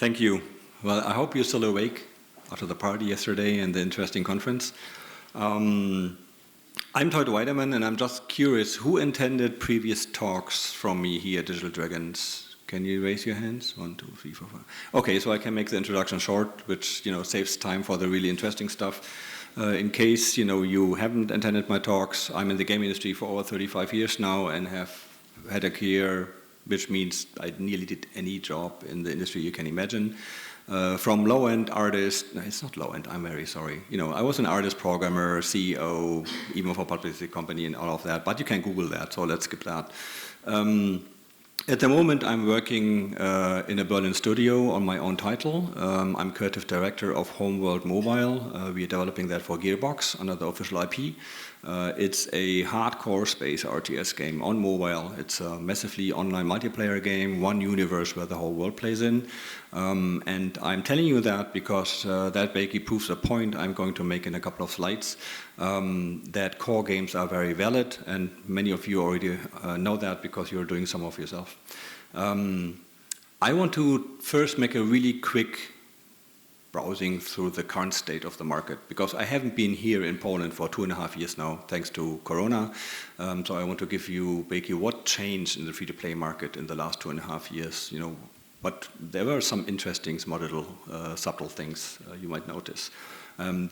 Thank you. Well, I hope you're still awake after the party yesterday and the interesting conference. I'm Teut Weidemann, and I'm just curious, who attended previous talks from me here at Digital Dragons? Can you raise your hands? 1, 2, 3, 4, 5. Okay, so I can make the introduction short, which saves time for the really interesting stuff. In case you haven't attended my talks, I'm in the game industry for over 35 years now and have had a career which means I nearly did any job in the industry you can imagine. From low-end artist, no, it's not low-end, I'm very sorry. I was an artist, programmer, CEO, even for a publicity company and all of that, but you can Google that, so let's skip that. At the moment, I'm working in a Berlin studio on my own title. I'm creative director of Homeworld Mobile. We're developing that for Gearbox under the official IP. It's a hardcore space RTS game on mobile. It's a massively online multiplayer game, one universe where the whole world plays in. And I'm telling you that because that basically proves a point I'm going to make in a couple of slides, that core games are very valid, and many of you already know that because you're doing some of yourself. I want to first make a really quick browsing through the current state of the market, because I haven't been here in Poland for 2.5 years now, thanks to Corona. So I want to give you basically what changed in the free-to-play market in the last 2.5 years. But there were some interesting, small subtle things you might notice.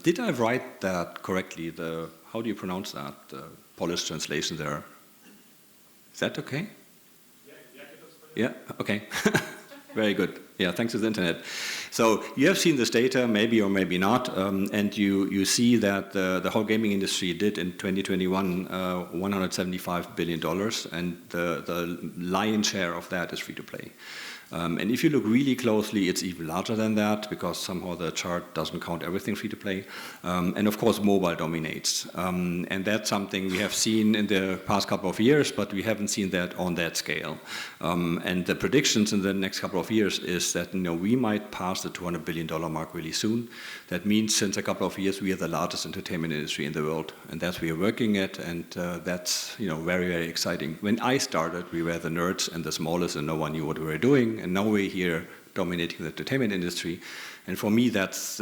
Did I write that correctly? How do you pronounce that? The Polish translation there. Is that okay? Yeah, okay. Very good. Yeah, thanks to the internet. So you have seen this data, maybe or maybe not, and you see that the whole gaming industry did in 2021 $175 billion, and the lion's share of that is free-to-play. And if you look really closely, it's even larger than that, because somehow the chart doesn't count everything free-to-play. And of course, mobile dominates. And that's something we have seen in the past couple of years, but we haven't seen that on that scale. And the predictions in the next couple of years is that we might pass the $200 billion mark really soon. That means since a couple of years, we are the largest entertainment industry in the world. And that's what we are working at, and that's very, very exciting. When I started, we were the nerds and the smallest, and no one knew what we were doing. And now we're here dominating the entertainment industry. And for me, that's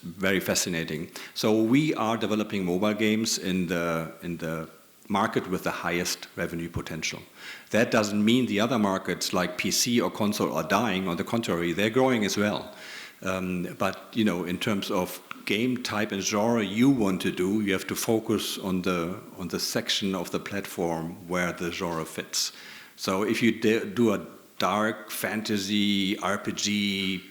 very fascinating. So we are developing mobile games in the market with the highest revenue potential. That doesn't mean the other markets like PC or console are dying. On the contrary, they're growing as well. But in terms of game type and genre you want to do, you have to focus on the section of the platform where the genre fits. So if you do a dark fantasy RPG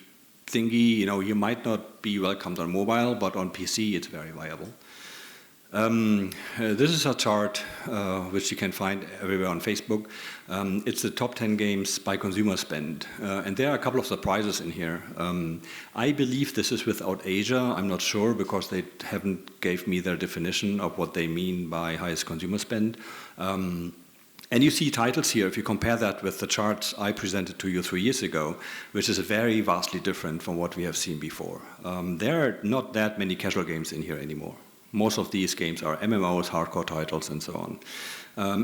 thingy, you might not be welcomed on mobile, but on PC it's very viable. This is a chart which you can find everywhere on Facebook. It's the top 10 games by consumer spend. And there are a couple of surprises in here. I believe this is without Asia. I'm not sure because they haven't gave me their definition of what they mean by highest consumer spend. And you see titles here, if you compare that with the charts I presented to you 3 years ago, which is very vastly different from what we have seen before. There are not that many casual games in here anymore. Most of these games are MMOs, hardcore titles, and so on.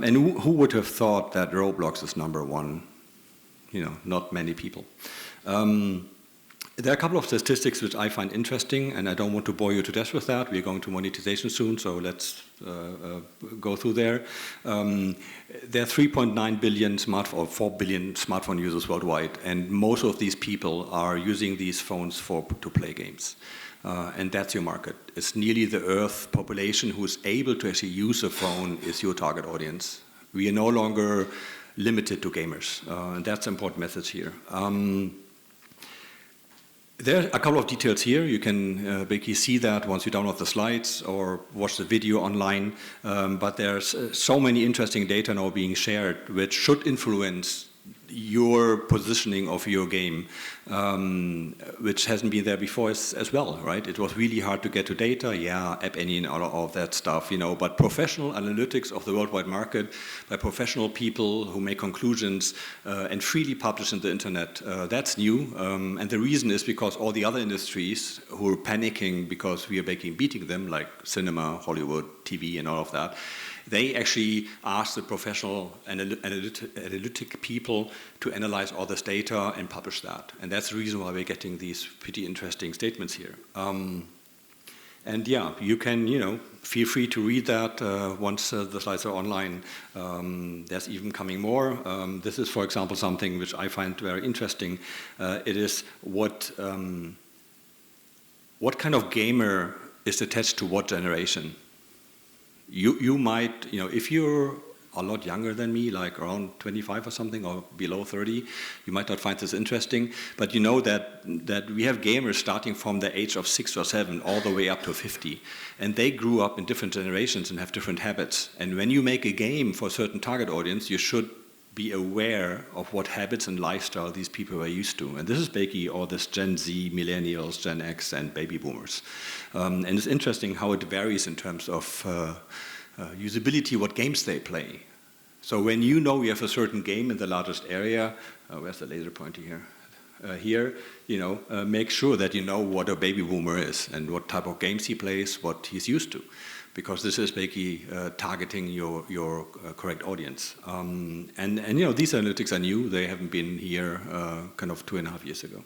And who would have thought that Roblox is #1? Not many people. There are a couple of statistics which I find interesting, and I don't want to bore you to death with that. We're going to monetization soon, so let's go through there. There are 3.9 billion or 4 billion smartphone users worldwide, and most of these people are using these phones to play games. And that's your market. It's nearly the Earth population who is able to actually use a phone is your target audience. We are no longer limited to gamers, and that's an important message here. There are a couple of details here. You can basically see that once you download the slides or watch the video online. But there's so many interesting data now being shared which should influence your positioning of your game, which hasn't been there before as well, right? It was really hard to get to data, yeah, App Annie and all of that stuff, but professional analytics of the worldwide market by professional people who make conclusions and freely publish on the internet, that's new. And the reason is because all the other industries who are panicking because we are beating them, like cinema, Hollywood, TV, and all of that, they actually ask the professional analytic people to analyze all this data and publish that. And that's the reason why we're getting these pretty interesting statements here. And yeah, you can, feel free to read that once the slides are online. There's even coming more. This is, for example, something which I find very interesting. It is what kind of gamer is attached to what generation. You might, if you're a lot younger than me, like around 25 or something, or below 30, you might not find this interesting, but you know that we have gamers starting from the age of 6 or 7 all the way up to 50, and they grew up in different generations and have different habits. And when you make a game for a certain target audience, you should be aware of what habits and lifestyle these people are used to. And this is basically all this Gen Z, millennials, Gen X, and baby boomers. And it's interesting how it varies in terms of usability, what games they play. So when you know you have a certain game in the largest area, where's the laser pointer here? Here, make sure that you know what a baby boomer is and what type of games he plays, what he's used to, because this is basically targeting your correct audience. And these analytics are new; they haven't been here kind of 2.5 years ago.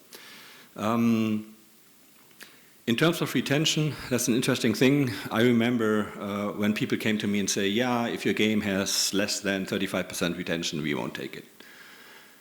In terms of retention, that's an interesting thing. I remember when people came to me and say, yeah, if your game has less than 35% retention, we won't take it.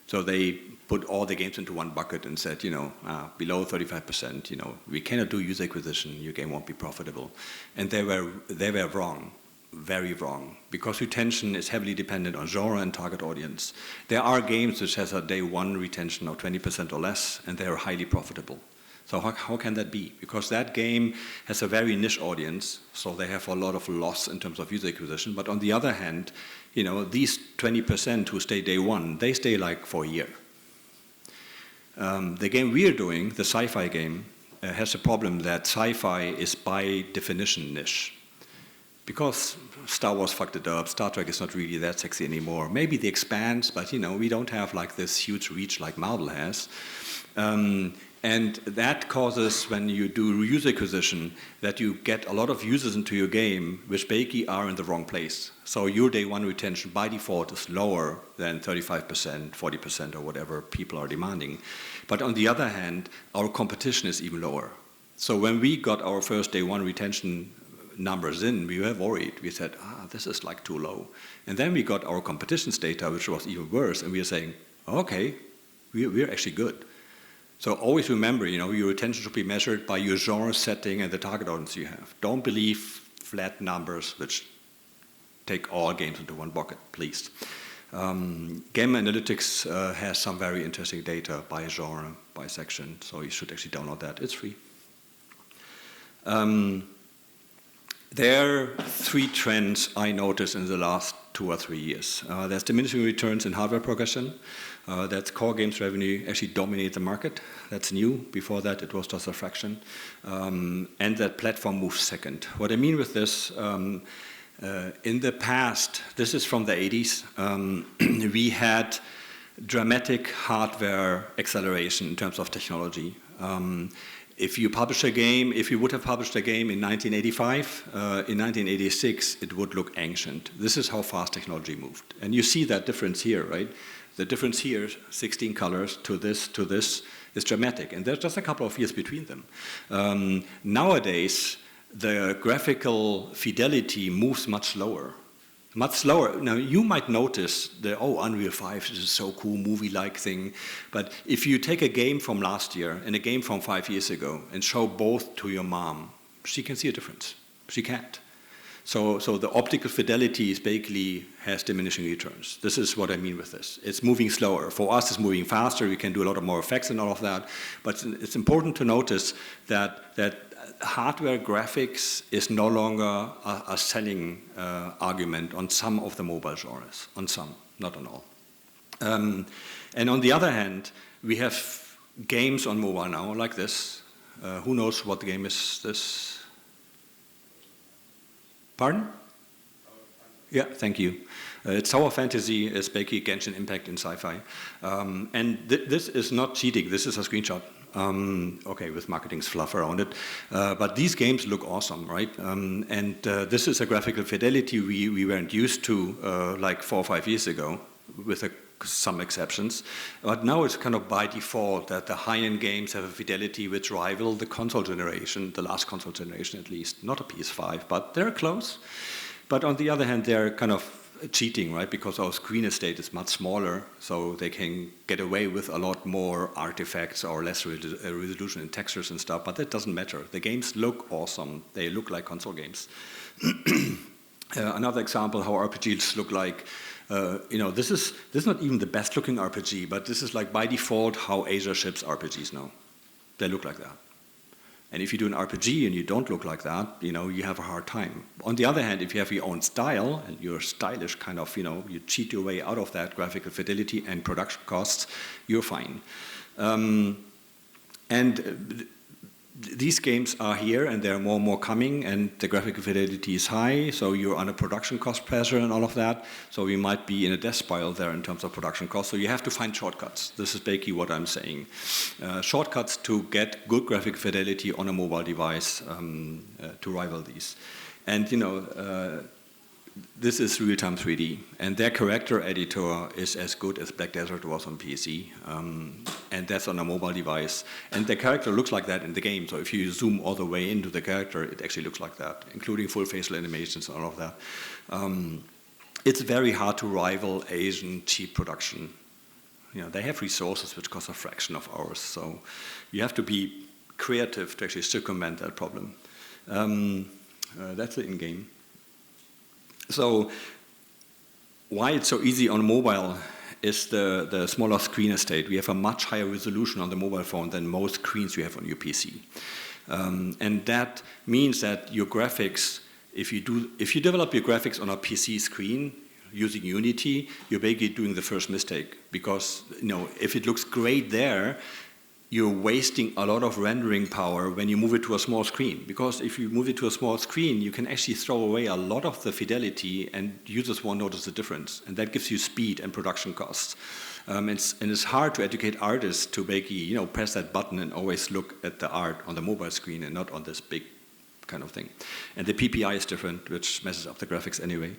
So they put all the games into one bucket and said, below 35%, we cannot do user acquisition, your game won't be profitable. And they were wrong, very wrong, because retention is heavily dependent on genre and target audience. There are games which has a day one retention of 20% or less, and they are highly profitable. So how can that be? Because that game has a very niche audience, so they have a lot of loss in terms of user acquisition. But on the other hand, these 20% who stay day one, they stay like for a year. The game we're doing, the sci-fi game, has a problem that sci-fi is by definition niche. Because Star Wars fucked it up, Star Trek is not really that sexy anymore. Maybe The Expanse, but we don't have like this huge reach like Marvel has. And that causes, when you do user acquisition, that you get a lot of users into your game which basically are in the wrong place. So your day one retention by default is lower than 35%, 40%, or whatever people are demanding. But on the other hand, our competition is even lower. So when we got our first day one retention numbers in, we were worried. We said, this is like too low. And then we got our competition's data, which was even worse, and we were saying, okay, we're actually good. So always remember, your retention should be measured by your genre setting and the target audience you have. Don't believe flat numbers which take all games into one bucket, please. Game Analytics has some very interesting data by genre, by section, so you should actually download that. It's free. There are 3 trends I noticed in the last 2 or 3 years. There's diminishing returns in hardware progression. That's core games revenue actually dominate the market. That's new. Before that, it was just a fraction. And that platform moves second. What I mean with this, in the past, this is from the 80s, we had dramatic hardware acceleration in terms of technology. If you publish a game, if you would have published a game in 1985, in 1986, it would look ancient. This is how fast technology moved. And you see that difference here, right? The difference here, 16 colors to this, is dramatic. And there's just a couple of years between them. Nowadays, the graphical fidelity moves much slower. Much slower. Now, you might notice that, Unreal 5 is a so cool movie-like thing. But if you take a game from last year and a game from 5 years ago and show both to your mom, she can see a difference. She can't. So the optical fidelity is basically has diminishing returns. This is what I mean with this. It's moving slower. For us, it's moving faster. We can do a lot of more effects and all of that. But it's important to notice that hardware graphics is no longer a selling argument on some of the mobile genres. On some, not on all. And on the other hand, we have games on mobile now like this. Who knows what the game is this? Pardon? Yeah, thank you. It's Tower Fantasy is basically Genshin Impact in sci-fi. And this is not cheating, this is a screenshot. Okay, with marketing's fluff around it. But these games look awesome, right? This is a graphical fidelity we weren't used to like 4 or 5 years ago, with some exceptions. But now it's kind of by default that the high-end games have a fidelity which rival the console generation, the last console generation at least. Not a PS5, but they're close. But on the other hand, they're kind of cheating, right? Because our screen estate is much smaller, so they can get away with a lot more artifacts or less resolution in textures and stuff, but that doesn't matter. The games look awesome. They look like console games. Another example how RPGs look like, this is not even the best looking RPG, but this is like by default how Asia ships RPGs now. They look like that. And if you do an RPG and you don't look like that, you have a hard time. On the other hand, if you have your own style and you're stylish kind of, you cheat your way out of that graphical fidelity and production costs, you're fine. These games are here and there are more and more coming, and the graphical fidelity is high, so you're under production cost pressure and all of that. So we might be in a death spiral there in terms of production costs. So you have to find shortcuts. This is basically what I'm saying. Shortcuts to get good graphic fidelity on a mobile device to rival these. And this is real-time 3D, and their character editor is as good as Black Desert was on PC, and that's on a mobile device. And the character looks like that in the game, so if you zoom all the way into the character, it actually looks like that, including full facial animations and all of that. It's very hard to rival Asian cheap production. They have resources which cost a fraction of ours, so you have to be creative to actually circumvent that problem. That's the in-game. So why it's so easy on mobile is the smaller screen estate. We have a much higher resolution on the mobile phone than most screens you have on your PC. And that means that your graphics, if you develop your graphics on a PC screen using Unity, you're basically doing the first mistake. Because if it looks great there, you're wasting a lot of rendering power when you move it to a small screen. Because if you move it to a small screen, you can actually throw away a lot of the fidelity and users won't notice the difference. And that gives you speed and production costs. And it's hard to educate artists to basically, press that button and always look at the art on the mobile screen and not on this big kind of thing. And the PPI is different, which messes up the graphics anyway.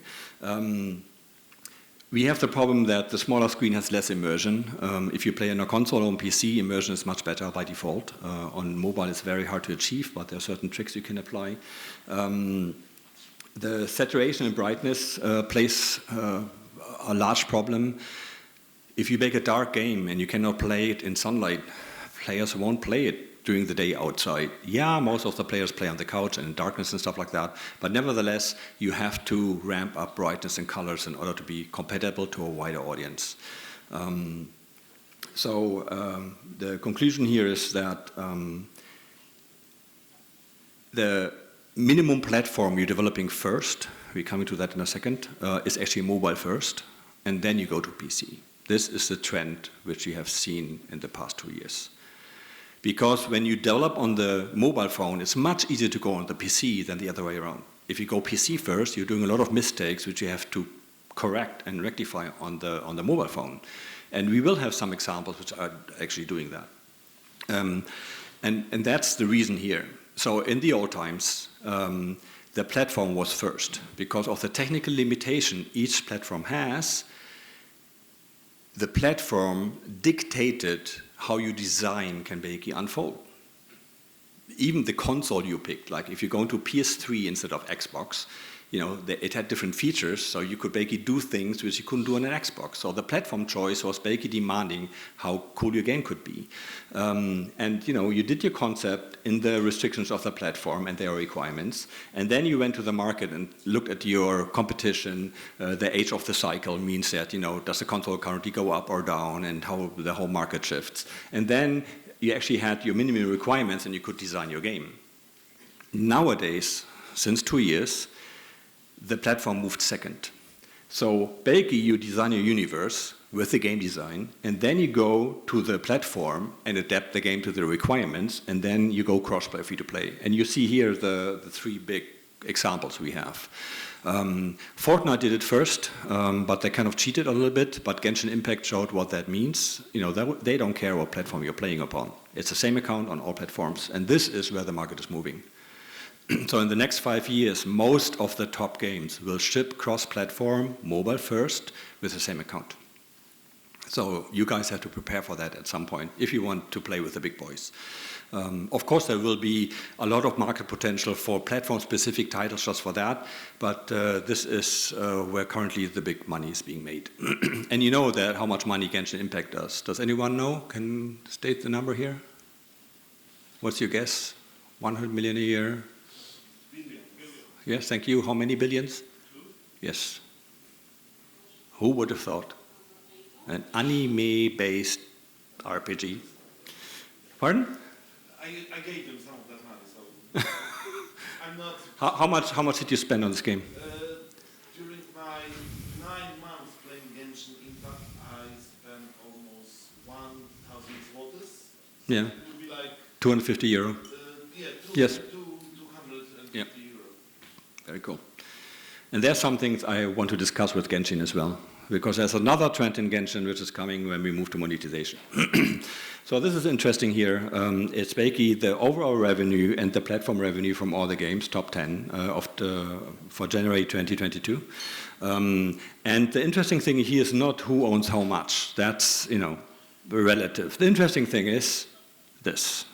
We have the problem that the smaller screen has less immersion. If you play on a console or on PC, immersion is much better by default. On mobile, it's very hard to achieve, but there are certain tricks you can apply. The saturation and brightness plays a large problem. If you make a dark game and you cannot play it in sunlight, players won't play it during the day outside. Yeah, most of the players play on the couch and in darkness and stuff like that, but nevertheless, you have to ramp up brightness and colors in order to be compatible to a wider audience. The conclusion here is that the minimum platform you're developing first, we're coming to that in a second, is actually mobile first, and then you go to PC. This is the trend which you have seen in the past 2 years. Because when you develop on the mobile phone, it's much easier to go on the PC than the other way around. If you go PC first, you're doing a lot of mistakes which you have to correct and rectify on the mobile phone. And we will have some examples which are actually doing that. And that's the reason here. So in the old times, the platform was first. Because of the technical limitation each platform has, the platform dictated how your design can basically unfold. Even the console you picked, like if you go into PS3 instead of Xbox, it had different features, so you could basically do things which you couldn't do on an Xbox. So the platform choice was basically demanding how cool your game could be. You did your concept in the restrictions of the platform and their requirements, and then you went to the market and looked at your competition. The age of the cycle means that, does the console currently go up or down, and how the whole market shifts. And then you actually had your minimum requirements and you could design your game. Nowadays, since 2 years, the platform moved second. So basically you design your universe with the game design, and then you go to the platform and adapt the game to the requirements, and then you go cross-play, free-to-play. And you see here the 3 big examples we have. Fortnite did it first, but they kind of cheated a little bit, but Genshin Impact showed what that means. You know, they don't care what platform you're playing upon. It's the same account on all platforms, and this is where the market is moving. So in the next 5 years, most of the top games will ship cross-platform, mobile first, with the same account. So you guys have to prepare for that at some point if you want to play with the big boys. Of course, there will be a lot of market potential for platform-specific titles just for that, but this is where currently the big money is being made. And you know that how much money Genshin Impact does. Does anyone know? Can state the number here? What's your guess? 100 million a year? Billion. Yes, thank you. How many billions? 2. Yes. Who would have thought? An anime-based RPG. Pardon? I gave them some of that money, so I'm not. How much did you spend on this game? During my 9 months playing Genshin Impact, I spent almost 1,000 zlotys. Yeah. It would be like €250. yeah, Yes. 250 Yeah. euro. Very cool. And there's some things I want to discuss with Genshin as well, because there's another trend in Genshin which is coming when we move to monetization. So this is interesting here. It's basically the overall revenue and the platform revenue from all the games, top 10 for January 2022. And the interesting thing here is not who owns how much. That's, you know, relative. The interesting thing is this.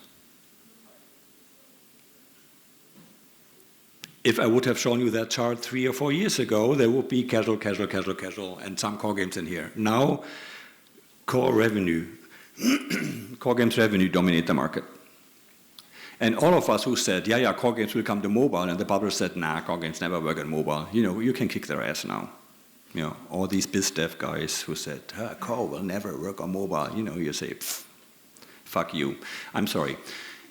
If I would have shown you that chart 3 or 4 years ago, there would be casual, and some core games in here. Now, core games revenue dominate the market. And all of us who said, yeah, core games will come to mobile, and the bubble said, nah, core games never work on mobile. You know, you can kick their ass now. You know, all these BizDev guys who said, core will never work on mobile. You know, you say, fuck you. I'm sorry.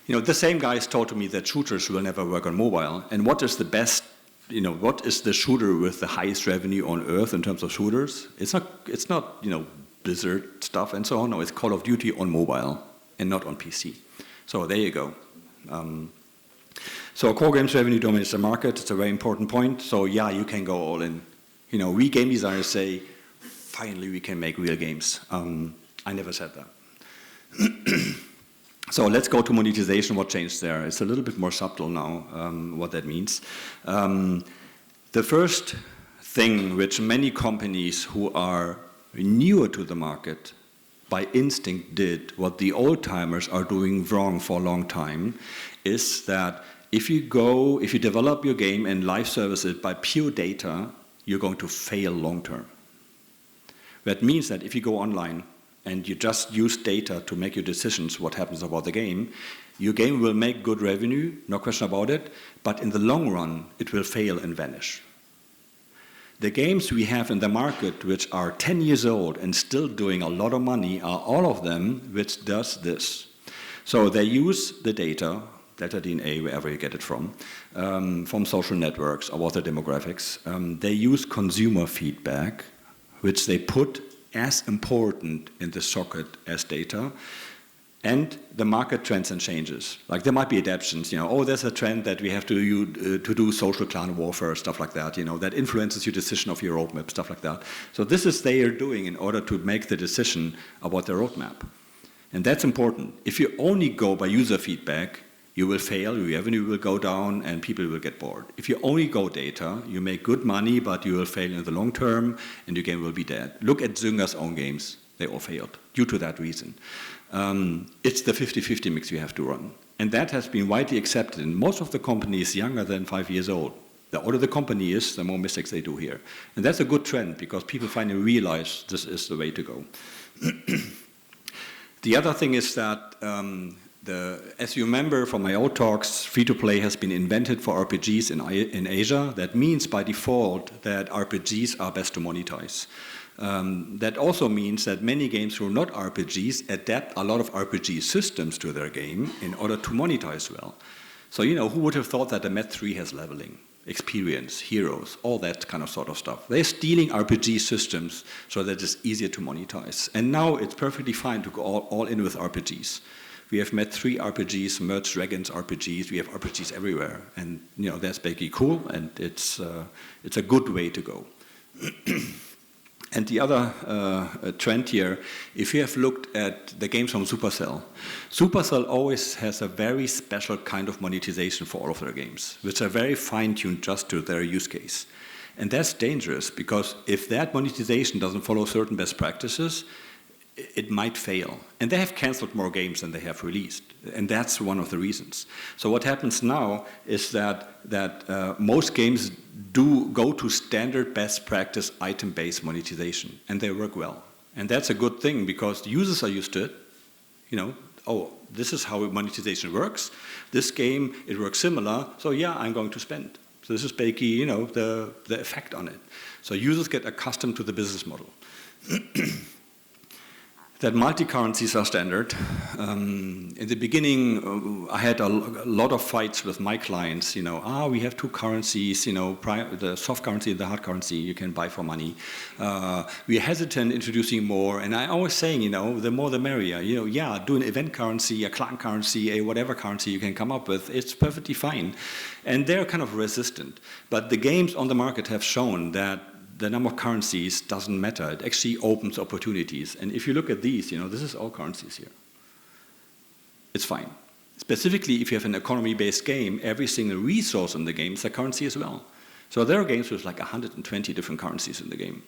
You know, the same guys told me that shooters will never work on mobile. And what is the best, you know, what is the shooter with the highest revenue on earth in terms of shooters? It's not, you know, Blizzard stuff and so on. No, it's Call of Duty on mobile and not on PC. So there you go. So core games revenue dominates the market. It's a very important point. So yeah, you can go all in. You know, we game designers say, finally we can make real games. I never said that. So let's go to monetization, what changed there. It's a little bit more subtle now, what that means. The first thing which many companies who are newer to the market by instinct did, what the old-timers are doing wrong for a long time, is that if you develop your game and live service it by pure data, you're going to fail long-term. That means that if you go online and you just use data to make your decisions what happens about the game, your game will make good revenue, no question about it, but in the long run, it will fail and vanish. The games we have in the market which are 10 years old and still doing a lot of money are all of them which does this. So they use the data DNA, wherever you get it from social networks or other demographics. They use consumer feedback, which they put as important in the socket as data, and the market trends and changes. Like there might be adaptations, you know, oh, there's a trend that we have to do social clan warfare, stuff like that, you know, that influences your decision of your roadmap, stuff like that. So this is they are doing in order to make the decision about their roadmap. And that's important. If you only go by user feedback, you will fail, your revenue will go down, and people will get bored. If you only go data, you make good money, but you will fail in the long term, and your game will be dead. Look at Zynga's own games. They all failed due to that reason. It's the 50-50 mix you have to run. And that has been widely accepted in most of the companies younger than 5 years old. The older the company is, the more mistakes they do here. And that's a good trend, because people finally realize this is the way to go. The other thing is that as you remember from my old talks, free-to-play has been invented for RPGs in Asia. That means by default that RPGs are best to monetize. That also means that many games who are not RPGs adapt a lot of RPG systems to their game in order to monetize well. So, you know, who would have thought that the Met 3 has leveling, experience, heroes, all that kind of sort of stuff. They're stealing RPG systems so that it's easier to monetize. And now it's perfectly fine to go all in with RPGs. We have met 3 RPGs, Merged Dragons RPGs. We have RPGs everywhere, and that's basically cool, and it's a good way to go. And the other trend here, if you have looked at the games from Supercell, Supercell always has a very special kind of monetization for all of their games, which are very fine-tuned just to their use case. And that's dangerous, because if that monetization doesn't follow certain best practices, it might fail. And they have canceled more games than they have released. And that's one of the reasons. So what happens now is that most games do go to standard best practice item-based monetization. And they work well. And that's a good thing, because the users are used to it. Oh, this is how monetization works. This game, it works similar. So yeah, I'm going to spend. So this is basically, the effect on it. So users get accustomed to the business model. That multi-currencies are standard. In the beginning, I had a lot of fights with my clients. We have 2 currencies. The soft currency and the hard currency you can buy for money. We're hesitant introducing more, and I always saying, the more the merrier. Do an event currency, a clan currency, a whatever currency you can come up with. It's perfectly fine, and they're kind of resistant. But the games on the market have shown that the number of currencies doesn't matter. It actually opens opportunities. And if you look at these, this is all currencies here. It's fine. Specifically, if you have an economy-based game, every single resource in the game is a currency as well. So there are games with like 120 different currencies in the game.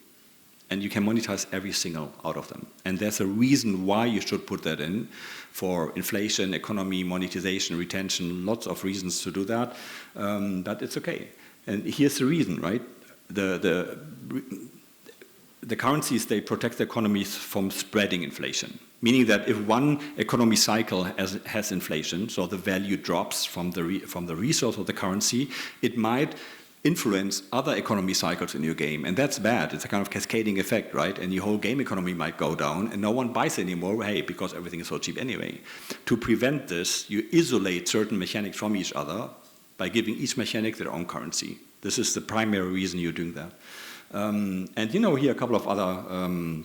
And you can monetize every single out of them. And there's a reason why you should put that in, for inflation, economy, monetization, retention, lots of reasons to do that. But it's okay. And here's the reason, right? The currencies, they protect the economies from spreading inflation, meaning that if one economy cycle has inflation, so the value drops from the resource of the currency, it might influence other economy cycles in your game, and that's bad. It's a kind of cascading effect, right? And your whole game economy might go down, and no one buys anymore, hey, because everything is so cheap anyway. To prevent this, you isolate certain mechanics from each other by giving each mechanic their own currency. This is the primary reason you're doing that. And here are a couple of other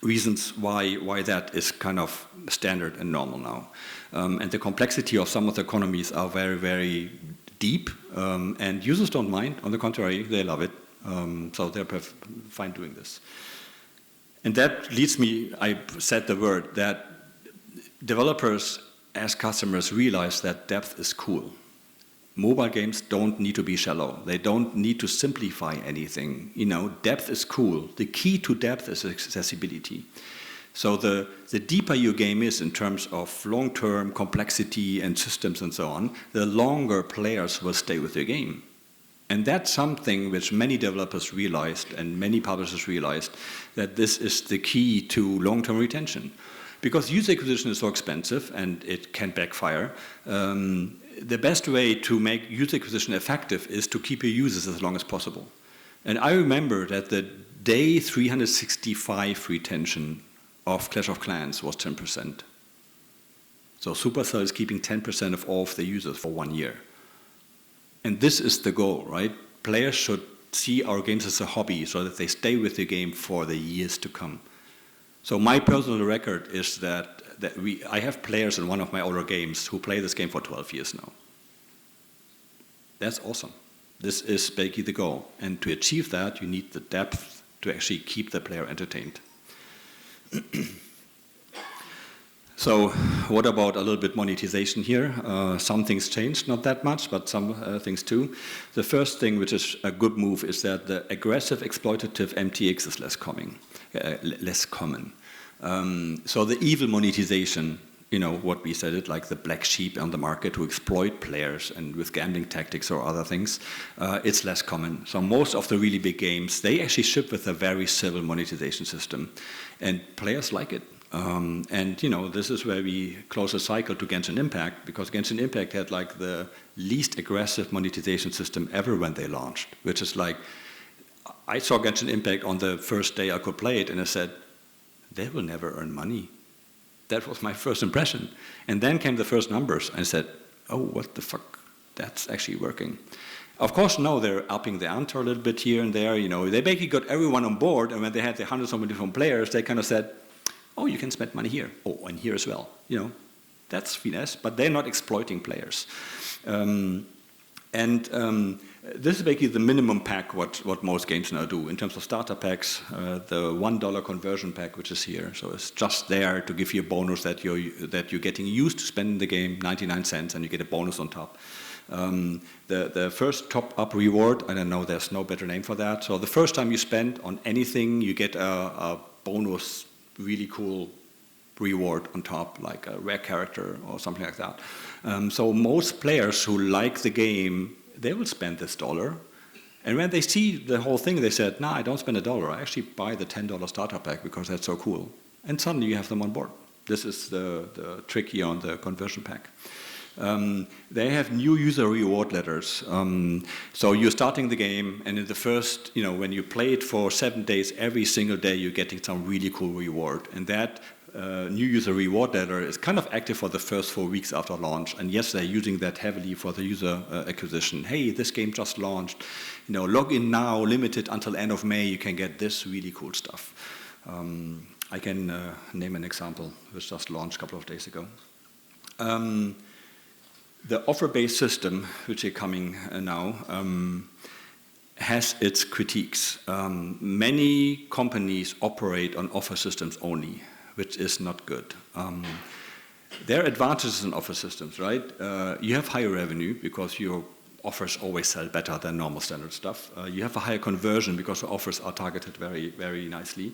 reasons why that is kind of standard and normal now. And the complexity of some of the economies are very, very deep, and users don't mind. On the contrary, they love it. So they're fine doing this. And that leads me, I said the word, that developers as customers realize that depth is cool. Mobile games don't need to be shallow. They don't need to simplify anything. Depth is cool. The key to depth is accessibility. So the deeper your game is in terms of long-term complexity and systems and so on, the longer players will stay with your game. And that's something which many developers realized and many publishers realized, that this is the key to long-term retention. Because user acquisition is so expensive and it can backfire, the best way to make user acquisition effective is to keep your users as long as possible. And I remember that the day 365 retention of Clash of Clans was 10%. So Supercell is keeping 10% of all of the users for 1 year. And this is the goal, right? Players should see our games as a hobby so that they stay with the game for the years to come. So my personal record is that I have players in one of my older games who play this game for 12 years now. That's awesome. This is basically the goal. And to achieve that, you need the depth to actually keep the player entertained. So what about a little bit monetization here? Some things changed, not that much, but some things too. The first thing, which is a good move, is that the aggressive exploitative MTX is less common. So the evil monetization, what we said it, like the black sheep on the market who exploit players and with gambling tactics or other things, it's less common. So most of the really big games, they actually ship with a very civil monetization system, and players like it. And this is where we close a cycle to Genshin Impact, because Genshin Impact had like the least aggressive monetization system ever when they launched, which is like, I saw Genshin Impact on the first day I could play it, and I said, they will never earn money. That was my first impression. And then came the first numbers, and I said, oh, what the fuck, that's actually working. Of course, now they're upping the ante a little bit here and there. They basically got everyone on board, and when they had the hundreds of different players, they kind of said, oh, you can spend money here. Oh, and here as well. That's finesse, but they're not exploiting players. This is basically the minimum pack what most games now do in terms of starter packs. The $1 conversion pack, which is here, so it's just there to give you a bonus that you're getting used to spending the game 99 cents, and you get a bonus on top. The first top-up reward, I don't know, there's no better name for that. So the first time you spend on anything, you get a bonus, really cool reward on top, like a rare character or something like that. So most players who like the game, they will spend this $1. And when they see the whole thing, they said, nah, I don't spend $1. I actually buy the $10 starter pack because that's so cool. And suddenly you have them on board. This is the trick here on the conversion pack. They have new user reward letters. So you're starting the game, and in the first, when you play it for 7 days, every single day you're getting some really cool reward. And that new user reward letter is kind of active for the first 4 weeks after launch. And yes, they're using that heavily for the user acquisition. Hey, this game just launched. Log in now, limited until end of May. You can get this really cool stuff. I can name an example which just launched a couple of days ago. The offer-based system, which is coming now, has its critiques. Many companies operate on offer systems only, which is not good. There are advantages in offer systems, right? You have higher revenue because your offers always sell better than normal standard stuff. You have a higher conversion because the offers are targeted very, very nicely.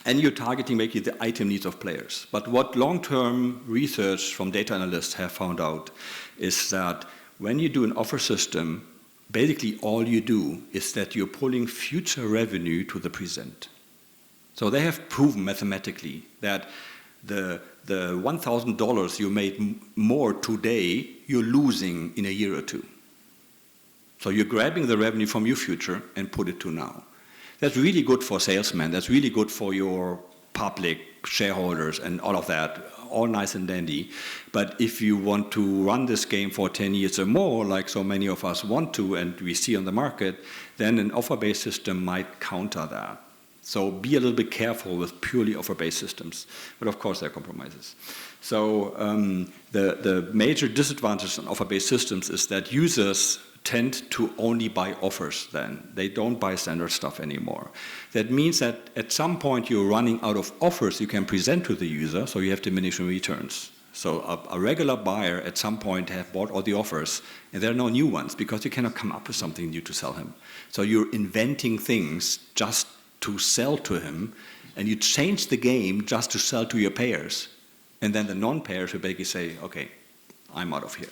And you're targeting maybe the item needs of players. But what long-term research from data analysts have found out is that when you do an offer system, basically all you do is that you're pulling future revenue to the present. So they have proven mathematically that the $1,000 you made more today, you're losing in a year or two. So you're grabbing the revenue from your future and put it to now. That's really good for salesmen. That's really good for your public shareholders and all of that, all nice and dandy. But if you want to run this game for 10 years or more, like so many of us want to and we see on the market, then an offer-based system might counter that. So be a little bit careful with purely offer-based systems. But of course, there are compromises. So the major disadvantage on offer-based systems is that users tend to only buy offers then. They don't buy standard stuff anymore. That means that at some point you're running out of offers you can present to the user, so you have diminishing returns. So a regular buyer at some point have bought all the offers, and there are no new ones because you cannot come up with something new to sell him. So you're inventing things just to sell to him, and you change the game just to sell to your payers. And then the non-payers will basically say, okay, I'm out of here.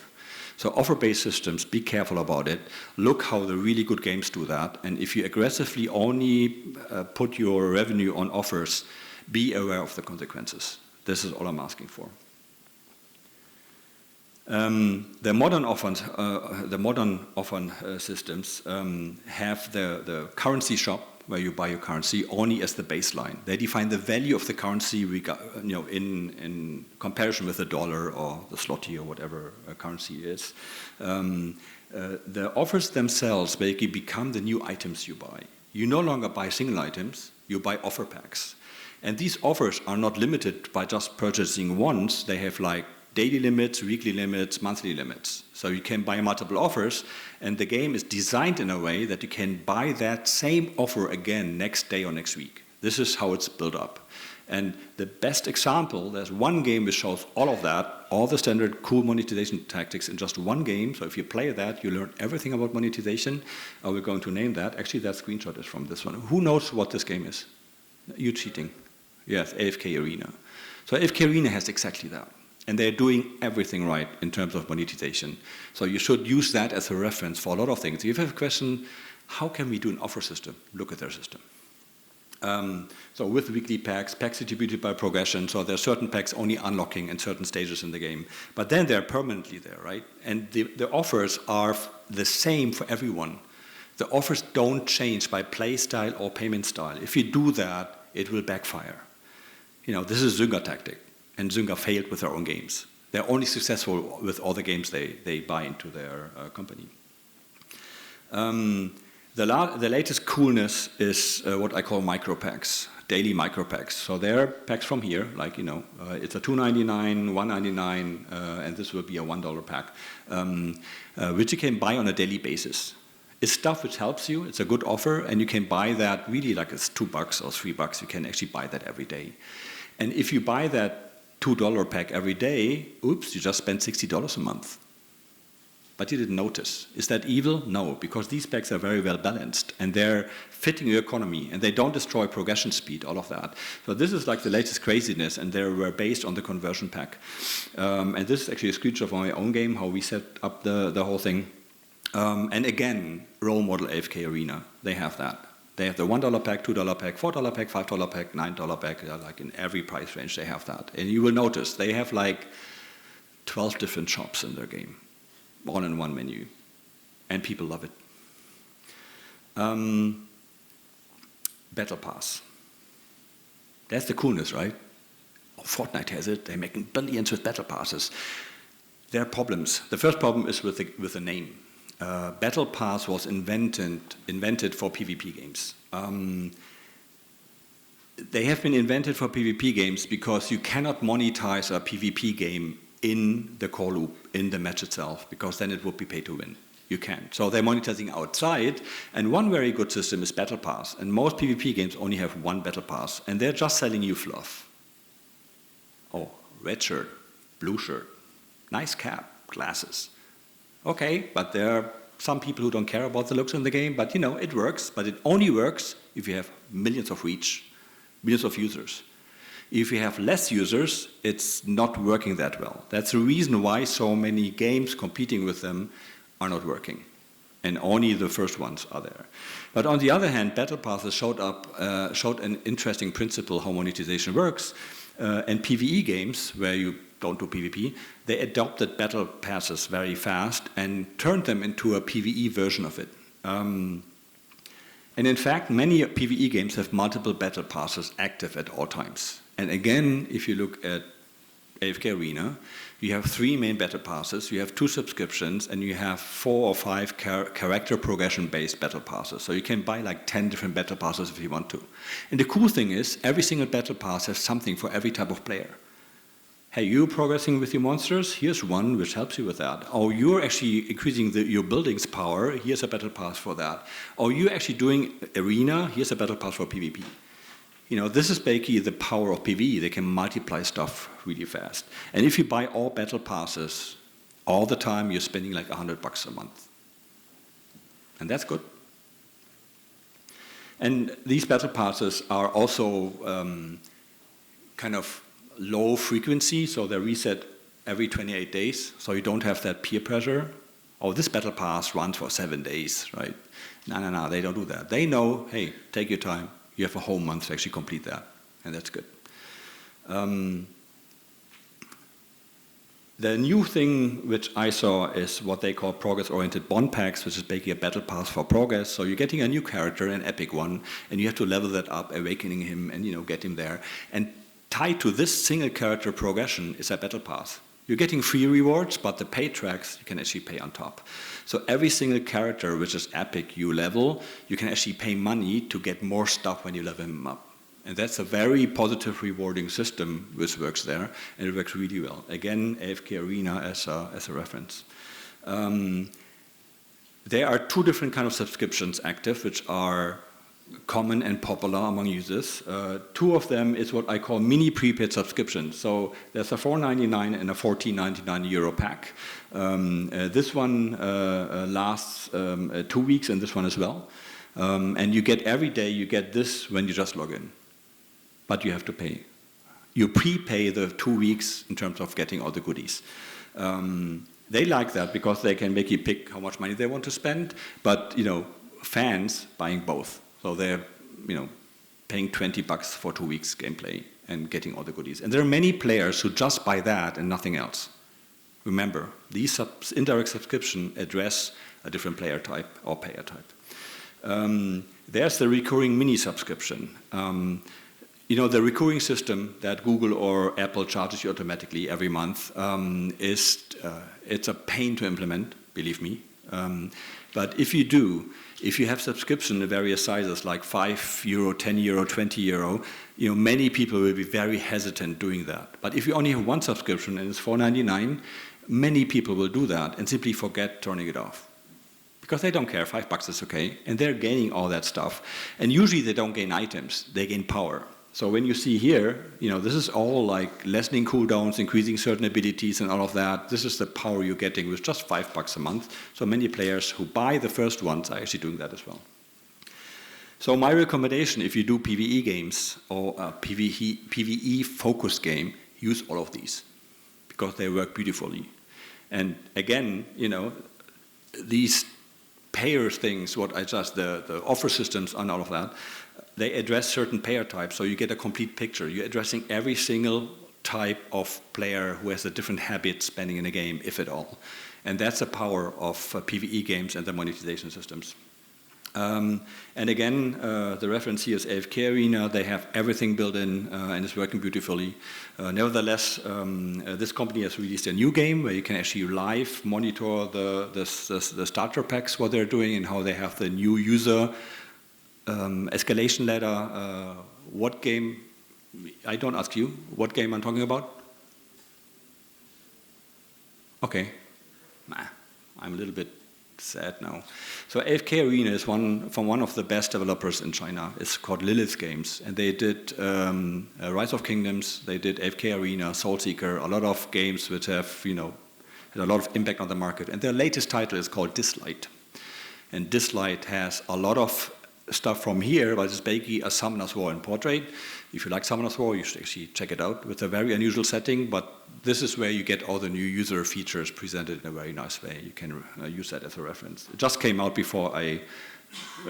So offer-based systems, be careful about it. Look how the really good games do that. And if you aggressively only put your revenue on offers, be aware of the consequences. This is all I'm asking for. The modern offer systems have the currency shop where you buy your currency only as the baseline. They define the value of the currency in comparison with the dollar or the zloty or whatever currency is. The offers themselves basically become the new items you buy. You no longer buy single items, you buy offer packs. And these offers are not limited by just purchasing once. They have like daily limits, weekly limits, monthly limits. So you can buy multiple offers, and the game is designed in a way that you can buy that same offer again next day or next week. This is how it's built up. And the best example, there's one game which shows all of that, all the standard cool monetization tactics in just one game. So if you play that, you learn everything about monetization. We're going to name that. Actually, that screenshot is from this one. Who knows what this game is? You cheating. Yes, AFK Arena. So AFK Arena has exactly that. And they're doing everything right in terms of monetization. So you should use that as a reference for a lot of things. If you have a question, how can we do an offer system? Look at their system. So with weekly packs distributed by progression, so there are certain packs only unlocking in certain stages in the game. But then they're permanently there, right? And the offers are the same for everyone. The offers don't change by play style or payment style. If you do that, it will backfire. This is Zynga tactic. And Zynga failed with their own games. They're only successful with all the games they buy into their company. The latest coolness is what I call micro packs, daily micro packs. So they're packs from here, like, it's a $2.99, $1.99, and this will be a $1 pack, which you can buy on a daily basis. It's stuff which helps you, it's a good offer, and you can buy that really like it's $2 or $3, you can actually buy that every day. And if you buy that $2 pack every day, oops, you just spent $60 a month. But you didn't notice. Is that evil? No, because these packs are very well balanced and they're fitting your economy and they don't destroy progression speed, all of that. So this is like the latest craziness, and they were based on the conversion pack. And this is actually a screenshot of my own game, how we set up the whole thing. And again, role model AFK Arena, they have that. They have the $1 pack, $2 pack, $4 pack, $5 pack, $9 pack, like in every price range they have that. And you will notice they have like 12 different shops in their game, all in one menu, and people love it. Battle Pass. That's the coolness, right? Oh, Fortnite has it. They're making billions with Battle Passes. There are problems. The first problem is with the name. Battle Pass was invented for PvP games. They have been invented for PvP games because you cannot monetize a PvP game in the core loop, in the match itself, because then it would be pay to win. You can't. So they're monetizing outside, and one very good system is Battle Pass. And most PvP games only have one Battle Pass, and they're just selling you fluff. Oh, red shirt, blue shirt, nice cap, glasses. Okay, but there are some people who don't care about the looks in the game, but it works, but it only works if you have millions of reach, millions of users. If you have less users, it's not working that well. That's the reason why so many games competing with them are not working. And only the first ones are there. But on the other hand, Battle Passes showed an interesting principle how monetization works. And PvE games, where you don't do PvP, they adopted Battle Passes very fast and turned them into a PvE version of it. And in fact, many PvE games have multiple Battle Passes active at all times. And again, if you look at AFK Arena, you have 3 main Battle Passes, you have 2 subscriptions, and you have 4 or 5 character progression-based Battle Passes. So you can buy like 10 different Battle Passes if you want to. And the cool thing is, every single Battle Pass has something for every type of player. Hey, you're progressing with your monsters, here's one which helps you with that. Or you're actually increasing your building's power, here's a Battle Pass for that. Or you're actually doing Arena, here's a Battle Pass for PvP. This is basically the power of PvE. They can multiply stuff really fast. And if you buy all Battle Passes all the time, you're spending like $100 a month. And that's good. And these Battle Passes are also kind of low frequency, so they're reset every 28 days, so you don't have that peer pressure. Oh, this Battle Pass runs for 7 days, right? No, they don't do that. They know, hey, take your time. You have a whole month to actually complete that, and that's good. The new thing which I saw is what they call progress-oriented bond packs, which is basically a battle pass for progress. So you're getting a new character, an epic one, and you have to level that up, awakening him, and get him there. And tied to this single character progression is a battle pass. You're getting free rewards, but the paid tracks you can actually pay on top. So every single character which is epic you level, you can actually pay money to get more stuff when you level him up. And that's a very positive, rewarding system which works there, and it works really well. Again, AFK Arena as a reference. There are 2 different kinds of subscriptions active, which are common and popular among users. 2 of them is what I call mini prepaid subscriptions. So there's a $4.99 and a $14.99 euro pack. This one lasts 2 weeks, and this one as well. And you get every day, you get this when you just log in. But you have to pay. You prepay the 2 weeks in terms of getting all the goodies. They like that because they can make you pick how much money they want to spend, but fans buying both. So they're paying $20 for 2 weeks gameplay and getting all the goodies. And there are many players who just buy that and nothing else. Remember, these indirect subscriptions address a different player type or payer type. There's the recurring mini subscription. The recurring system that Google or Apple charges you automatically every month it's a pain to implement, believe me. But if you do, If you have subscription in various sizes, like €5, €10, €20, many people will be very hesitant doing that. But if you only have one subscription and it's $4.99, many people will do that and simply forget turning it off. Because they don't care, $5 is okay, and they're gaining all that stuff. And usually they don't gain items, they gain power. So when you see here, this is all like lessening cooldowns, increasing certain abilities and all of that. This is the power you're getting with just $5 a month. So many players who buy the first ones are actually doing that as well. So my recommendation, if you do PvE games or a PvE focused game, use all of these because they work beautifully. And again, these payer things, the offer systems and all of that, they address certain payer types, so you get a complete picture. You're addressing every single type of player who has a different habit spending in a game, if at all. And that's the power of PvE games and the monetization systems. And again, the reference here is AFK Arena. They have everything built in, and it's working beautifully. Nevertheless, this company has released a new game where you can actually live monitor the starter packs, what they're doing, and how they have the new user escalation ladder. What game? I don't ask you. What game I'm talking about? Okay. I'm a little bit sad now. So AFK Arena is from one of the best developers in China. It's called Lilith Games, and they did Rise of Kingdoms. They did AFK Arena, Soulseeker, a lot of games which have had a lot of impact on the market. And their latest title is called Dislight, and Dislight has a lot of stuff from here, but it's basically a Summoner's War in portrait. If you like Summoner's War, you should actually check it out with a very unusual setting, but this is where you get all the new user features presented in a very nice way. You can use that as a reference. It just came out before I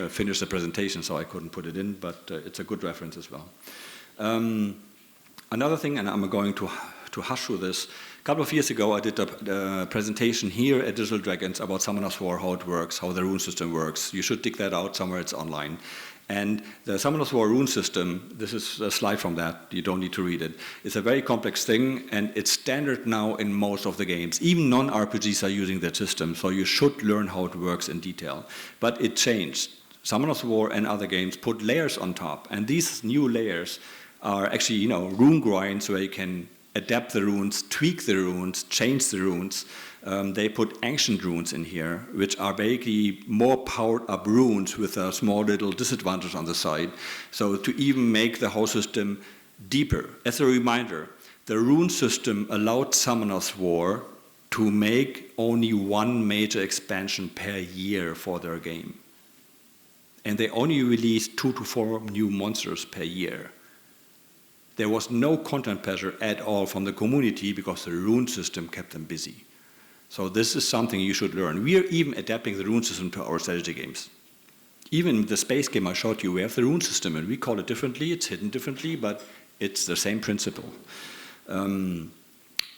finished the presentation, so I couldn't put it in, but it's a good reference as well. Another thing, and I'm going to hush through this, a couple of years ago I did a presentation here at Digital Dragons about Summoner's War, how it works, how the rune system works. You should dig that out somewhere, it's online. And the Summoner's War rune system, this is a slide from that, you don't need to read it. It's a very complex thing, and it's standard now in most of the games. Even non-RPGs are using that system, so you should learn how it works in detail. But it changed. Summoner's War and other games put layers on top, and these new layers are actually, rune grinds where you can adapt the runes, tweak the runes, change the runes. They put ancient runes in here, which are basically more powered up runes with a small little disadvantage on the side. So to even make the whole system deeper. As a reminder, the rune system allowed Summoner's War to make only one major expansion per year for their game. And they only released 2 to 4 new monsters per year. There was no content pressure at all from the community because the rune system kept them busy. So this is something you should learn. We are even adapting the rune system to our strategy games. Even the space game I showed you, we have the rune system, and we call it differently, it's hidden differently, but it's the same principle.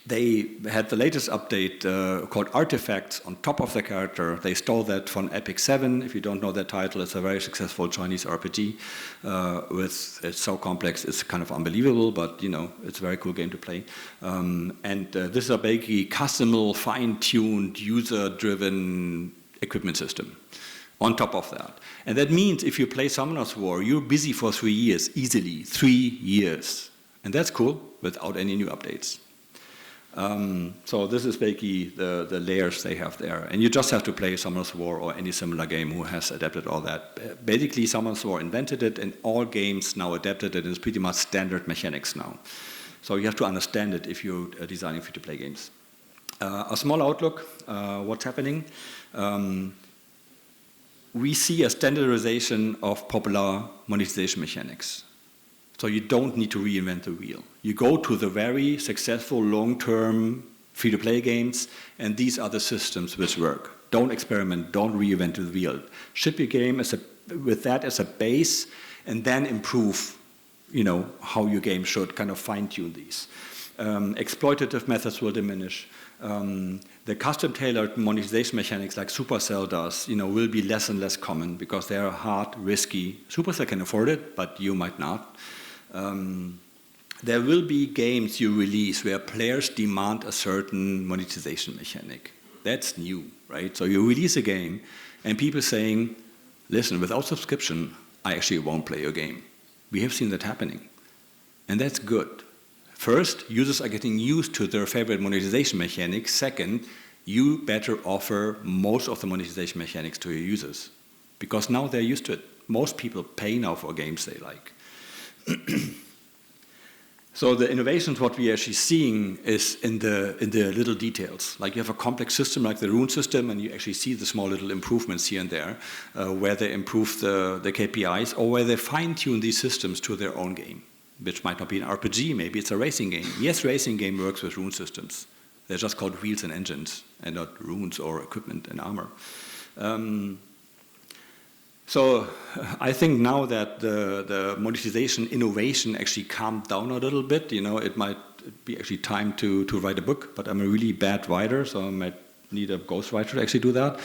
They had the latest update called Artifacts on top of the character. They stole that from Epic 7. If you don't know that title, it's a very successful Chinese RPG. It's so complex, it's kind of unbelievable, but it's a very cool game to play. This is a basically custom, fine-tuned, user-driven equipment system on top of that. And that means if you play Summoner's War, you're busy for 3 years, easily, 3 years. And that's cool, without any new updates. So this is basically the layers they have there. And you just have to play Summoner's War or any similar game who has adapted all that. Basically, Summoner's War invented it, and all games now adapted it, and it's pretty much standard mechanics now. So you have to understand it if you're designing free-to-play games. A small outlook, what's happening. We see a standardization of popular monetization mechanics. So you don't need to reinvent the wheel. You go to the very successful long-term free-to-play games, and these are the systems which work. Don't experiment, don't reinvent the wheel. Ship your game with that as a base, and then improve, how your game should kind of fine-tune these. Exploitative methods will diminish. The custom-tailored monetization mechanics like Supercell does, will be less and less common because they are hard, risky. Supercell can afford it, but you might not. There will be games you release where players demand a certain monetization mechanic. That's new, right? So you release a game and people saying, listen, without subscription, I actually won't play your game. We have seen that happening. And that's good. First, users are getting used to their favorite monetization mechanics. Second, you better offer most of the monetization mechanics to your users, because now they're used to it. Most people pay now for games they like. So the innovations, what we're actually seeing is in the little details. Like you have a complex system like the Rune system, and you actually see the small little improvements here and there, where they improve the KPIs, or where they fine-tune these systems to their own game, which might not be an RPG, maybe it's a racing game. Yes, racing game works with Rune systems. They're just called wheels and engines, and not runes or equipment and armor. So I think now that the monetization innovation actually calmed down a little bit, it might be actually time to write a book, but I'm a really bad writer, so I might need a ghostwriter to actually do that.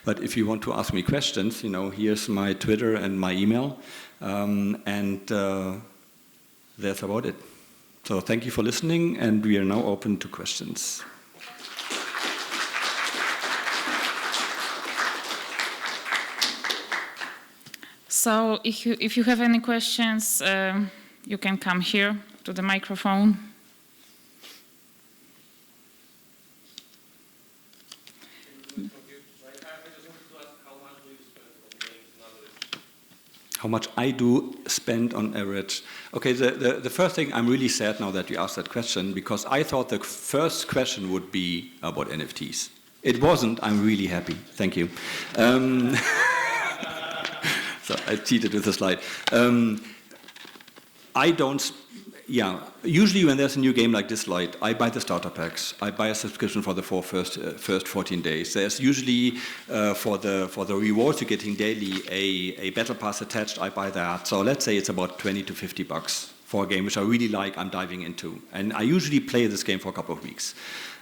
But if you want to ask me questions, here's my Twitter and my email, and that's about it. So thank you for listening, and we are now open to questions. So if you have any questions, you can come here to the microphone. How much I do spend on average? Okay, the first thing, I'm really sad now that you asked that question, because I thought the first question would be about NFTs. It wasn't. I'm really happy. Thank you. So I cheated with the slide. Usually when there's a new game like this light, I buy the starter packs. I buy a subscription for the first 14 days. There's usually, for the rewards you're getting daily, a battle pass attached. I buy that. So let's say it's about 20 to 50 bucks for a game which I really like, I'm diving into. And I usually play this game for a couple of weeks.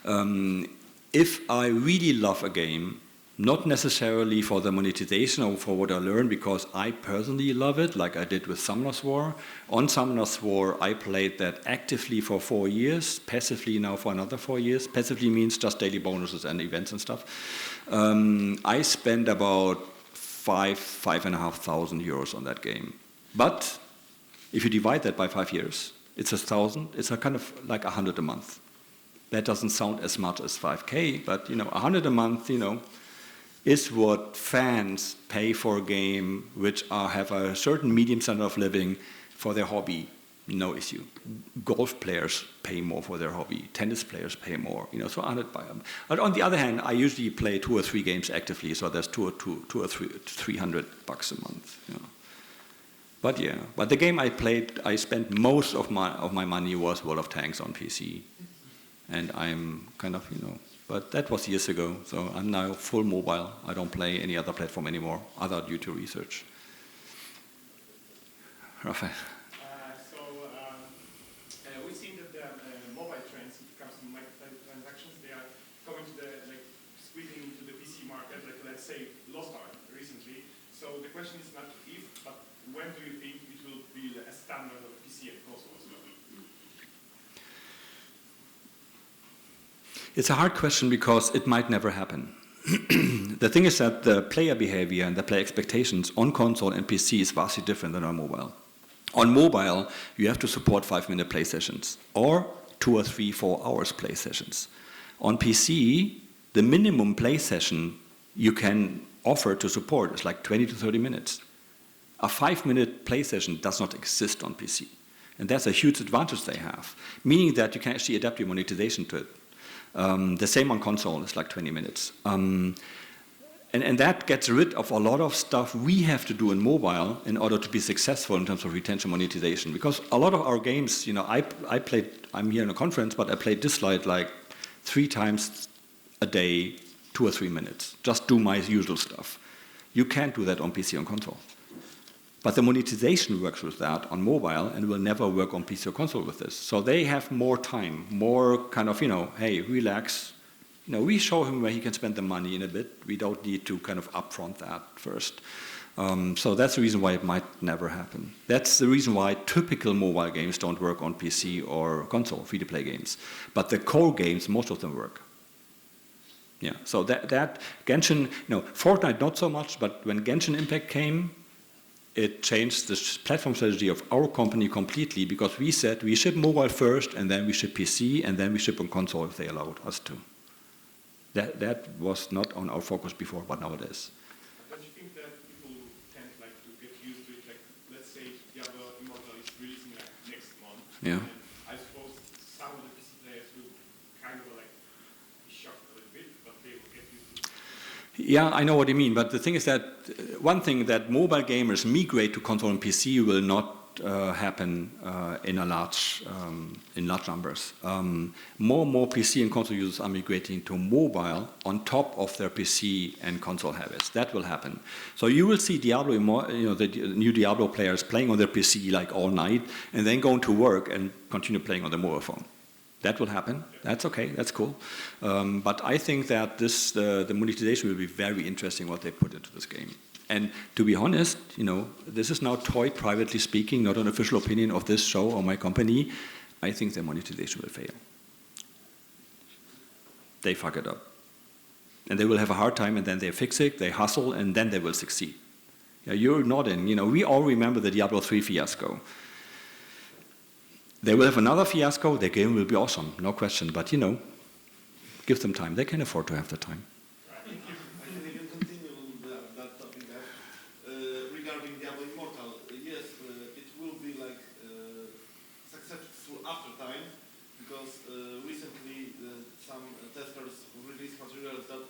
If I really love a game, not necessarily for the monetization or for what I learned, because I personally love it, like I did with Summoner's War. On Summoner's War, I played that actively for 4 years, passively now for another 4 years. Passively means just daily bonuses and events and stuff. I spent about 5,500 euros on that game. But if you divide that by 5 years, it's 1,000. It's a kind of like 100 a month. That doesn't sound as much as 5K, but 100 a month, is what fans pay for a game which have a certain medium standard of living for their hobby, no issue. Golf players pay more for their hobby. Tennis players pay more, so 100 by them. But on the other hand, I usually play 2 or 3 games actively, so there's 200 or 300 bucks a month. But the game I played, I spent most of my money was World of Tanks on PC. And I'm kind of, but that was years ago, so I'm now full mobile. I don't play any other platform anymore, other due to research. Raphael. We've seen that the mobile trends, if it comes to microtransactions, they are coming to squeezing into the PC market, like let's say Lost Ark recently. So the question is not if, but when do you think it will be a standard of PC and console as well? It's a hard question because it might never happen. The thing is that the player behavior and the player expectations on console and PC is vastly different than on mobile. On mobile, you have to support 5-minute play sessions or 2 or 3, 4 hours play sessions. On PC, the minimum play session you can offer to support is like 20 to 30 minutes. A 5-minute play session does not exist on PC. And that's a huge advantage they have, meaning that you can actually adapt your monetization to it. The same on console, it's like 20 minutes. And that gets rid of a lot of stuff we have to do in mobile in order to be successful in terms of retention monetization. Because a lot of our games, I'm here in a conference, but I played this light like 3 times a day, 2 or 3 minutes. Just do my usual stuff. You can't do that on PC or console. But the monetization works with that on mobile and will never work on PC or console with this. So they have more time, more kind of, hey, relax. We show him where he can spend the money in a bit. We don't need to kind of upfront that first. So that's the reason why it might never happen. That's the reason why typical mobile games don't work on PC or console, free-to-play games. But the core games, most of them work. Yeah, so that Genshin, Fortnite not so much, but when Genshin Impact came, it changed the platform strategy of our company completely, because we said we ship mobile first, and then we ship PC, and then we ship on console if they allowed us to. That was not on our focus before, but now it is. Don't you think that people tend to get used to it? Like, let's say Diablo Immortal is releasing next month. Yeah. And I suppose some of the PC players will kind of be shocked a little bit, but they will get used to it. Yeah, I know what you mean, but the thing is that one thing that mobile gamers migrate to console and PC will not happen in large numbers. More and more PC and console users are migrating to mobile on top of their PC and console habits. That will happen. So you will see Diablo, the new Diablo players playing on their PC like all night, and then going to work and continue playing on their mobile phone. That will happen. That's okay. That's cool. But I think that the monetization will be very interesting what they put into this game. And to be honest, this is now Teut privately speaking, not an official opinion of this show or my company. I think the monetization will fail. They fuck it up. And they will have a hard time, and then they fix it, they hustle, and then they will succeed. Yeah, you're nodding. We all remember the Diablo 3 fiasco. They will have another fiasco, their game will be awesome, no question. But, give them time. They can afford to have the time. I can even continue on that topic regarding Diablo Immortal. Yes, it will be successful after time, because recently some testers released materials that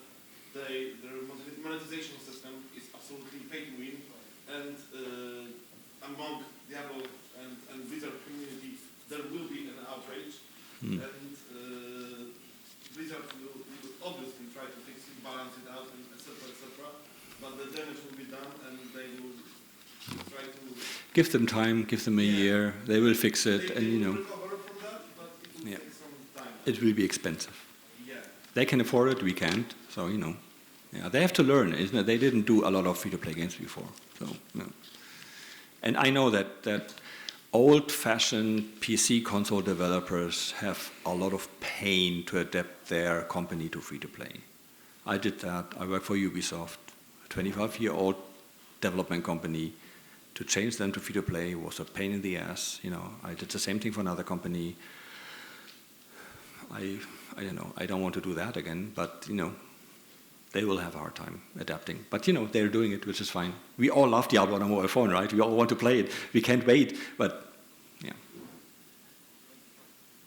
their monetization system is absolutely pay to win, and among Diablo and Blizzard community there will be an outrage, and Blizzard will obviously try to fix it, balance it out, and etc., but the damage will be done, and they will try to... Give them time, give them a year, they will fix it, They will recover from that, but it will take some time. It will be expensive. Yeah. They can afford it, we can't, so, Yeah, they have to learn, isn't it? They didn't do a lot of free-to-play games before, so, And I know that old-fashioned PC console developers have a lot of pain to adapt their company to free-to-play. I did that. I work for Ubisoft, a 25-year-old development company. To change them to free-to-play was a pain in the ass. I did the same thing for another company. I don't know. I don't want to do that again, but they will have a hard time adapting. But they're doing it, which is fine. We all love Diablo on a mobile phone, right? We all want to play it. We can't wait, but yeah.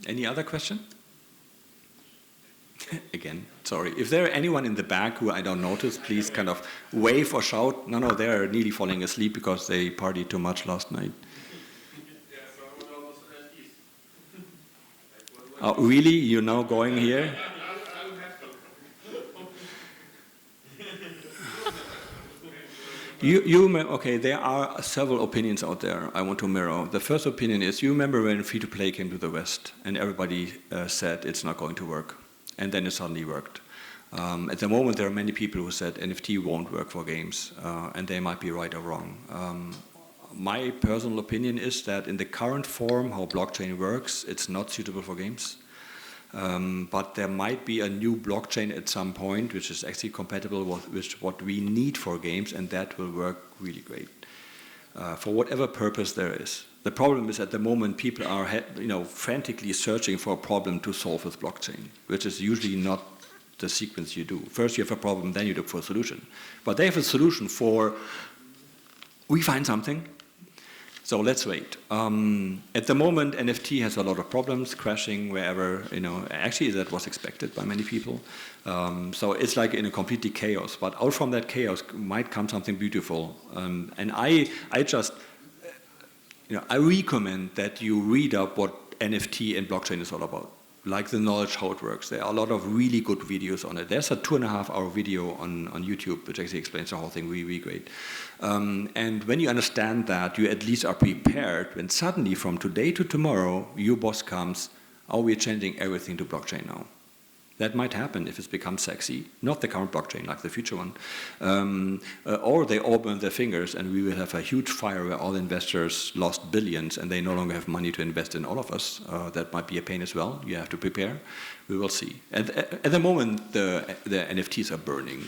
Any other question? Again, sorry. If there are anyone in the back who I don't notice, please kind of wave or shout. No, they're nearly falling asleep because they partied too much last night. Oh, really? You're now going here? Okay, there are several opinions out there I want to mirror. The first opinion is, you remember when free-to-play came to the West and everybody said it's not going to work, and then it suddenly worked. At the moment, there are many people who said NFT won't work for games, and they might be right or wrong. My personal opinion is that in the current form, how blockchain works, it's not suitable for games. But there might be a new blockchain at some point which is actually compatible with what we need for games, and that will work really great for whatever purpose there is. The problem is, at the moment, people are frantically searching for a problem to solve with blockchain, which is usually not the sequence you do. First you have a problem, then you look for a solution. But they have a solution for, we find something, so let's wait. At the moment, NFT has a lot of problems, crashing wherever, actually that was expected by many people. So it's like in a completely chaos, but out from that chaos might come something beautiful. And I recommend that you read up what NFT and blockchain is all about, like the knowledge, how it works. There are a lot of really good videos on it. There's a 2.5-hour video on YouTube which actually explains the whole thing really great. And when you understand that, you at least are prepared when suddenly from today to tomorrow, your boss comes, we're changing everything to blockchain now. That might happen if it's become sexy, not the current blockchain, like the future one. Or they all burn their fingers and we will have a huge fire where all investors lost billions and they no longer have money to invest in all of us. That might be a pain as well. You have to prepare. We will see. At the moment, the NFTs are burning.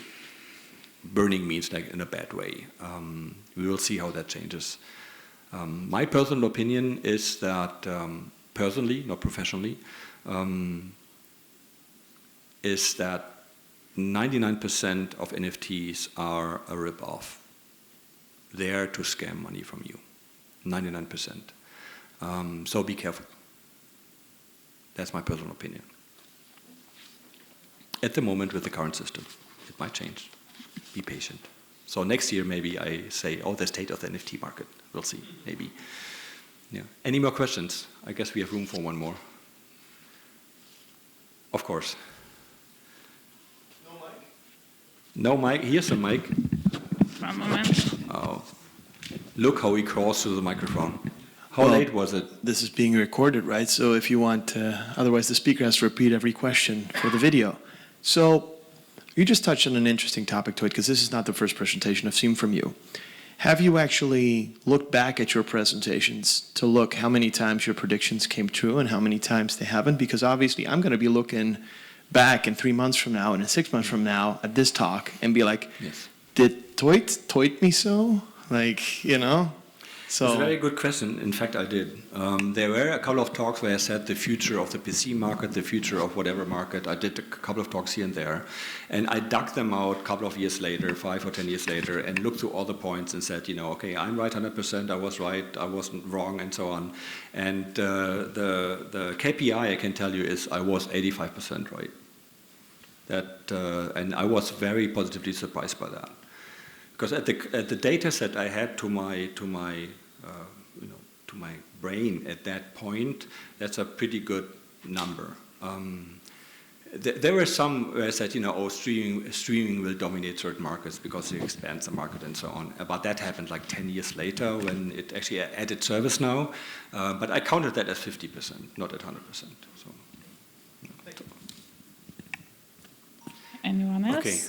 Burning means like in a bad way. We will see how that changes. My personal opinion is that, personally, not professionally, is that 99% of NFTs are a rip-off. There to scam money from you. 99%. So be careful. That's my personal opinion. At the moment with the current system. It might change. Be patient. So next year maybe I say, oh, the state of the NFT market. We'll see, maybe. Yeah. Any more questions? I guess we have room for one more. Of course. No mic? Here's a mic. One moment. Oh. Look how he crawls to the microphone. How late was it? This is being recorded, right? So if you want otherwise the speaker has to repeat every question for the video. So you just touched on an interesting topic, Teut, because this is not the first presentation I've seen from you. Have you actually looked back at your presentations to look how many times your predictions came true and how many times they haven't? Because obviously I'm going to be looking back in 3 months from now and in 6 months from now at this talk and be like, yes. Did Teut me so? Like, you know? So it's a very good question. In fact, I did. There were a couple of talks where I said the future of the PC market, the future of whatever market. I did a couple of talks here and there. And I dug them out a couple of years later, 5 or 10 years later, and looked through all the points and said, you know, okay, I'm right 100%, I was right, I wasn't wrong, and so on. And the KPI I can tell you is I was 85% right. And I was very positively surprised by that. Because at the data set I had to my brain at that point, that's a pretty good number. There were some where I said, you know, oh, streaming will dominate certain markets because it expands the market and so on. But that happened like 10 years later when it actually added service now. But I counted that as 50%, not at 100%. So. Anyone else? Okay.